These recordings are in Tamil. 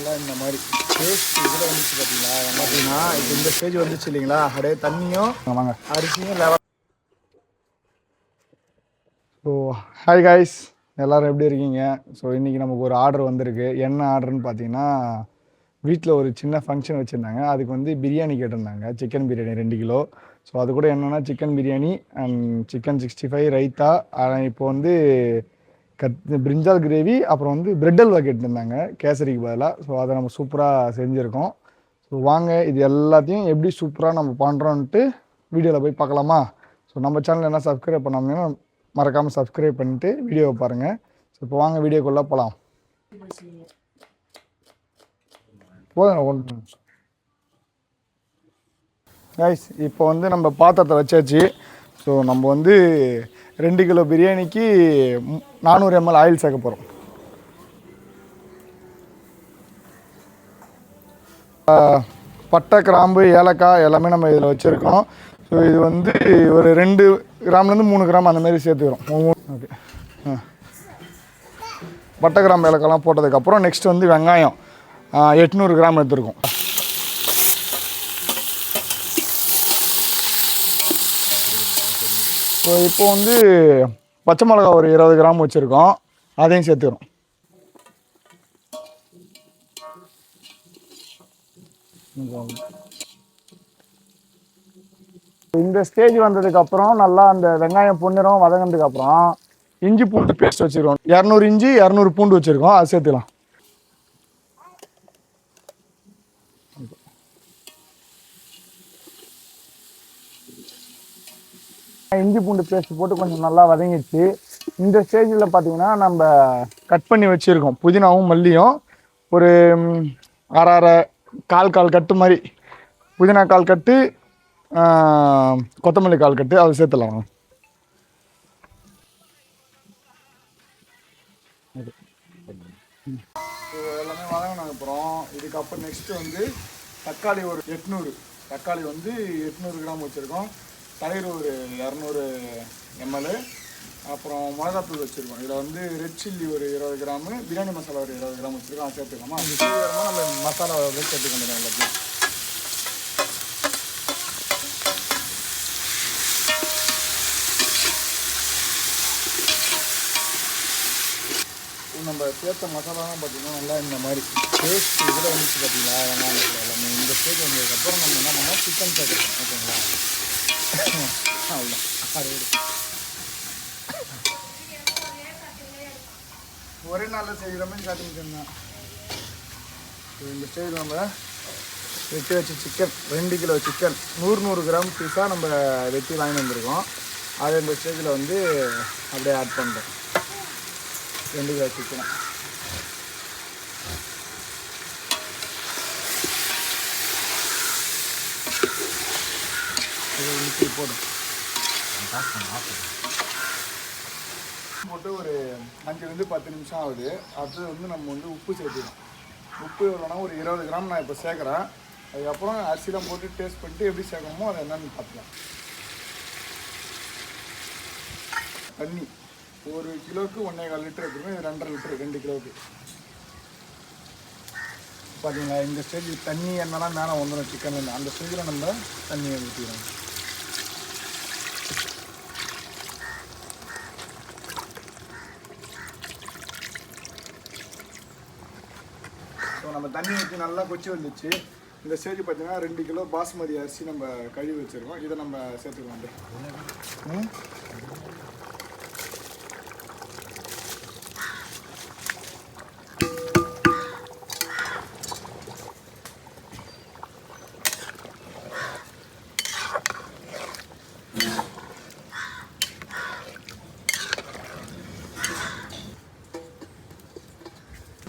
நல்லா இந்த மாதிரி டேஸ்ட் இதில் வந்துச்சு பார்த்தீங்கன்னா இப்போ இந்த ஸ்டேஜ் வந்துச்சு இல்லைங்களா, அப்படியே தண்ணியும் வாங்க அரிசியும் லெவல். ஸோ ஹாய் காய்ஸ், எல்லோரும் எப்படி இருக்கீங்க? ஸோ இன்றைக்கி நமக்கு ஒரு ஆர்டர் வந்திருக்கு. என்ன ஆர்டர்னு பார்த்தீங்கன்னா, வீட்டில் ஒரு சின்ன ஃபங்க்ஷன் வச்சுருந்தாங்க. அதுக்கு வந்து பிரியாணி கேட்டிருந்தாங்க, சிக்கன் பிரியாணி 2 கிலோ. ஸோ அது கூட என்னென்னா chicken biryani and chicken 65 raita. இப்போ வந்து பிரிஞ்சால் கிரேவி, அப்புறம் வந்து பிரெட் அல்வா கேட்டிருந்தாங்க கேசரிக்கு பதிலாக. ஸோ அதை நம்ம சூப்பராக செஞ்சுருக்கோம். ஸோ வாங்க இது எல்லாத்தையும் எப்படி சூப்பராக நம்ம பண்ணுறோன்ட்டு வீடியோவில் போய் பார்க்கலாமா? ஸோ நம்ம சேனல் என்ன சப்ஸ்கிரைப் பண்ணாங்கன்னா மறக்காமல் சப்ஸ்கிரைப் பண்ணிட்டு வீடியோவை பாருங்கள். ஸோ இப்போ வாங்க வீடியோக்குள்ளே போகலாம். போதும் கைஸ், இப்போ வந்து நம்ம பாத்திரத்தை வச்சாச்சு. ஸோ நம்ம வந்து 2 கிலோ பிரியாணிக்கு 400 ml ஆயில் சேர்க்க போகிறோம். பட்டை, கிராம்பு, ஏலக்காய் எல்லாமே நம்ம இதில் வச்சுருக்கோம். ஸோ இது வந்து ஒரு 2 கிராம்லேருந்து 3 கிராம் அந்தமாரி சேர்த்துக்கிறோம். ஓகே, பட்டை, கிராம்பு, ஏலக்காய்லாம் போட்டதுக்கப்புறம் நெக்ஸ்ட் வந்து வெங்காயம் 800 கிராம் எடுத்துருக்கோம். ஸோ இப்போ வந்து பச்சை மிளகா ஒரு 20 கிராம் வச்சுருக்கோம், அதையும் சேர்த்துக்கிறோம். இந்த ஸ்டேஜ் வந்ததுக்கப்புறம் நல்லா அந்த வெங்காயம் பொன்னிறம் வதங்கினதுக்கப்புறம் இஞ்சி பூண்டு பேஸ்ட் வச்சுருக்கோம். 200 இஞ்சி 200 பூண்டு வச்சுருக்கோம், அது சேர்த்துக்கலாம். இஞ்சி பூண்டு பேஸ்ட் போட்டு கொஞ்சம் நல்லா வதங்கிடுச்சு. இந்த ஸ்டேஜில் பார்த்தீங்கன்னா நம்ம கட் பண்ணி வச்சுருக்கோம் புதினாவும் மல்லியும் ஒரு அரை கால் கட்டு மாதிரி. புதினா 1/4 கட்டு, கொத்தமல்லி 1/4 கட்டு, அதை சேர்த்துலாம். எல்லாமே வதங்கினதுக்கப்புறம் இதுக்கப்புறம் நெக்ஸ்ட்டு வந்து தக்காளி ஒரு 800, தக்காளி வந்து 800 கிராம் வச்சுருக்கோம். தயிர் ஒரு 200 ml, அப்புறம் மிளகாத்தூள் வச்சுருக்கோம். இதில் வந்து ரெட் சில்லி ஒரு 20 கிராமு, பிரியாணி மசாலா ஒரு 20 கிராம் வச்சுருக்கோம், அதை சேர்த்துக்கோமா. அது சீக்கிரமாக நம்ம மசாலா வந்து சேர்த்துக்கணும் எல்லாத்தையும். நம்ம சேர்த்த மசாலாலாம் பார்த்திங்கன்னா நல்லா இந்த மாதிரி டேஸ்ட் இதில் வந்துச்சு பார்த்தீங்களா, வெங்காயத்தில் எல்லாமே. இந்த ஸ்டேஜ் வந்ததுக்கப்புறம் நம்ம என்ன பண்ணோம், சிக்கன் சேர்த்துக்கணும். ஓகேங்களா, அவ்வளோ ஒரே நாளில் செய்கிற மாதிரி காட்டிக்கிட்டோம்னா. இந்த ஸ்டேஜ் நம்ம வெட்டி வச்ச சிக்கன் 2 கிலோ சிக்கன் 100 கிராம் பீஸாக நம்ம வெட்டி வாங்கி வந்திருக்கோம். அதை இந்த ஸ்டேஜில் வந்து அப்படியே ஆட் பண்ணுறோம். 2 கிலோ சிக்கனை போடும் போட்டு ஒரு 5லேருந்து 10 நிமிஷம் ஆகுது. அடுத்தது வந்து நம்ம வந்து உப்பு சேர்த்துக்கணும். உப்பு எவ்வளோனா ஒரு 20 கிராம் நான் இப்போ சேர்க்குறேன். அதுக்கப்புறம் அரிசிலாம் போட்டு டேஸ்ட் பண்ணிட்டு எப்படி சேர்க்கணுமோ அதை என்னென்னு பார்த்துக்கலாம். தண்ணி 1 கிலோவுக்கு 1.25 லிட்டர் எடுத்துருக்கோம். இது 2.5 லிட்டர் 2 கிலோவுக்கு. பார்த்தீங்களா, இந்த ஸ்டேஜ் தண்ணி என்னெல்லாம் மேலே வந்துடும் சிக்கன். அந்த ஸ்டேஜில் நம்ம தண்ணியை ஊற்றிடுறோம். ஸோ நம்ம தண்ணி ஊற்றி நல்லா கொச்சி வந்துச்சு. இந்த ஸ்டேஜ் பார்த்தீங்கன்னா 2 கிலோ பாஸ்மதி அரிசி நம்ம கழுவி வச்சுருக்கோம். இதை நம்ம சேர்த்துக்கலாம்.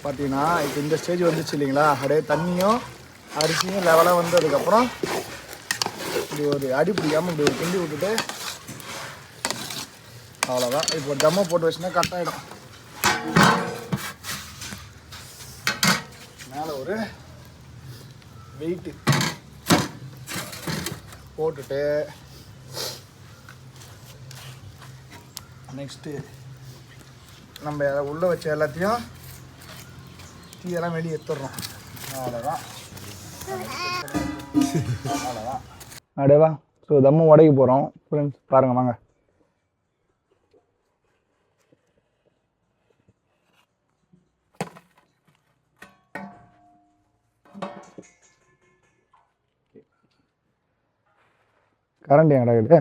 பார்த்தீங்கன்னா இப்போ இந்த ஸ்டேஜ் வந்துச்சு இல்லைங்களா, அப்படியே தண்ணியும் அரிசியும் லெவலாக வந்ததுக்கப்புறம் இப்படி ஒரு அடி பிடிக்காமல் இப்படி ஒரு கிண்டி விட்டுட்டு அவ்வளோதான். இப்போ தம்மை போட்டு வச்சுன்னா கரெக்ட் ஆகிடும். மேலே ஒரு வெயிட்டு போட்டுட்டு நெக்ஸ்ட்டு நம்ம உள்ளே வச்ச எல்லாத்தையும் இதெல்லாம் வெளியே எடுத்துடுறோம். அவ்வளோதான் அவ்வளோதான் அப்படியேவா. ஸோ தம்மு உடைக்க போகிறோம் ஃப்ரெண்ட்ஸ், பாருங்கள் வாங்க. கரண்ட் என் கிடக்குது.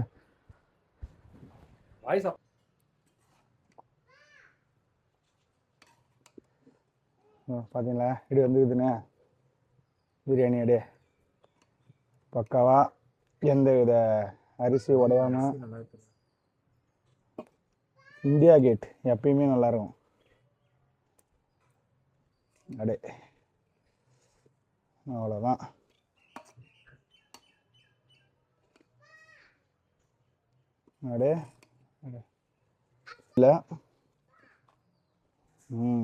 பார்த்தீங்களா இப்படி வந்துக்குதுண்ணே பிரியாணி அப்படியே பக்காவா, எந்த வித அரிசி உடையாம. இந்தியா கேட் எப்பயுமே நல்லாயிருக்கும் அடே. அவ்வளோதான். அடே இல்லை. ஆமாம்.